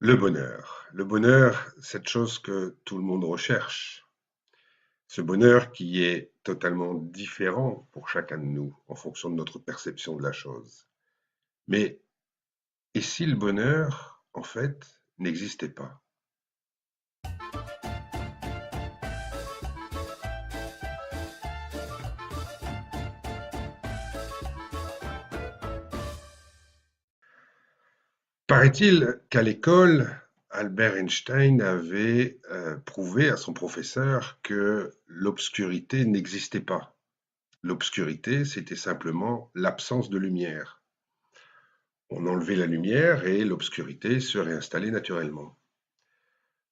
Le bonheur, cette chose que tout le monde recherche. Ce bonheur qui est totalement différent pour chacun de nous en fonction de notre perception de la chose. Mais et si le bonheur, en fait, n'existait pas? Paraît-il qu'à l'école, Albert Einstein avait prouvé à son professeur que l'obscurité n'existait pas. L'obscurité, c'était simplement l'absence de lumière. On enlevait la lumière et l'obscurité se réinstallait naturellement.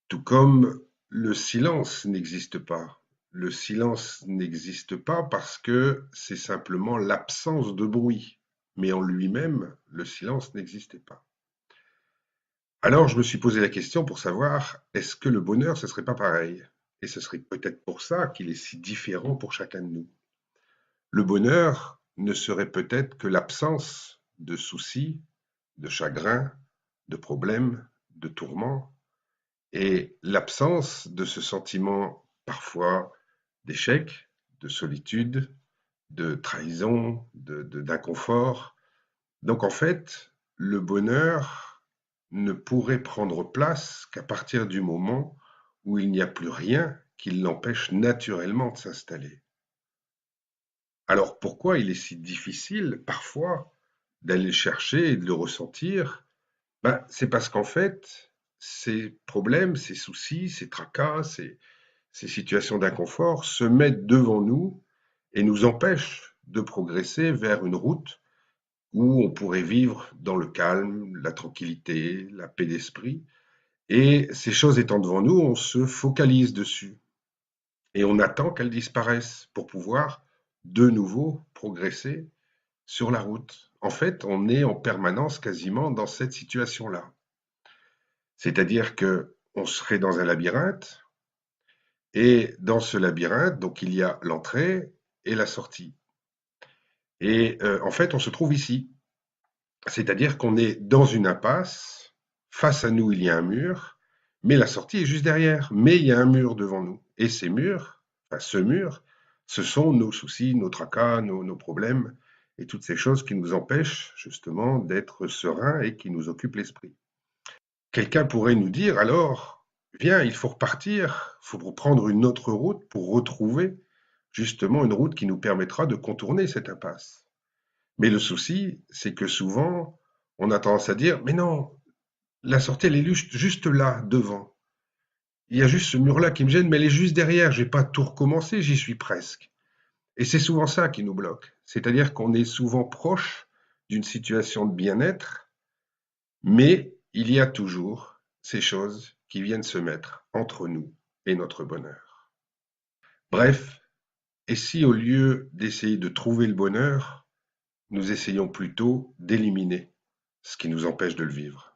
Tout comme le silence n'existe pas. Le silence n'existe pas parce que c'est simplement l'absence de bruit. Mais en lui-même, le silence n'existait pas. Alors je me suis posé la question pour savoir, est-ce que le bonheur, ce serait pas pareil? Et ce serait peut-être pour ça qu'il est si différent pour chacun de nous. Le bonheur ne serait peut-être que l'absence de soucis, de chagrins, de problèmes, de tourments, et l'absence de ce sentiment parfois d'échec, de solitude, de trahison, d'inconfort. Donc en fait, le bonheur ne pourrait prendre place qu'à partir du moment où il n'y a plus rien qui l'empêche naturellement de s'installer. Alors pourquoi il est si difficile parfois d'aller le chercher et de le ressentir? C'est parce qu'en fait, ces problèmes, ces soucis, ces tracas, ces situations d'inconfort se mettent devant nous et nous empêchent de progresser vers une route où on pourrait vivre dans le calme, la tranquillité, la paix d'esprit. Et ces choses étant devant nous, on se focalise dessus et on attend qu'elles disparaissent pour pouvoir de nouveau progresser sur la route. En fait, on est en permanence quasiment dans cette situation-là. C'est-à-dire que on serait dans un labyrinthe et dans ce labyrinthe, donc il y a l'entrée et la sortie. Et en fait, on se trouve ici. C'est-à-dire qu'on est dans une impasse, face à nous il y a un mur, mais la sortie est juste derrière. Mais il y a un mur devant nous. Et ces murs, enfin ce mur, ce sont nos soucis, nos tracas, nos problèmes et toutes ces choses qui nous empêchent justement d'être sereins et qui nous occupent l'esprit. Quelqu'un pourrait nous dire alors, viens, il faut repartir, il faut prendre une autre route pour retrouver justement une route qui nous permettra de contourner cette impasse. Mais le souci, c'est que souvent, on a tendance à dire, mais non, la sortie, elle est juste là, devant. Il y a juste ce mur-là qui me gêne, mais elle est juste derrière. J'ai pas tout recommencé, j'y suis presque. Et c'est souvent ça qui nous bloque. C'est-à-dire qu'on est souvent proche d'une situation de bien-être, mais il y a toujours ces choses qui viennent se mettre entre nous et notre bonheur. Bref, et si au lieu d'essayer de trouver le bonheur, nous essayons plutôt d'éliminer ce qui nous empêche de le vivre?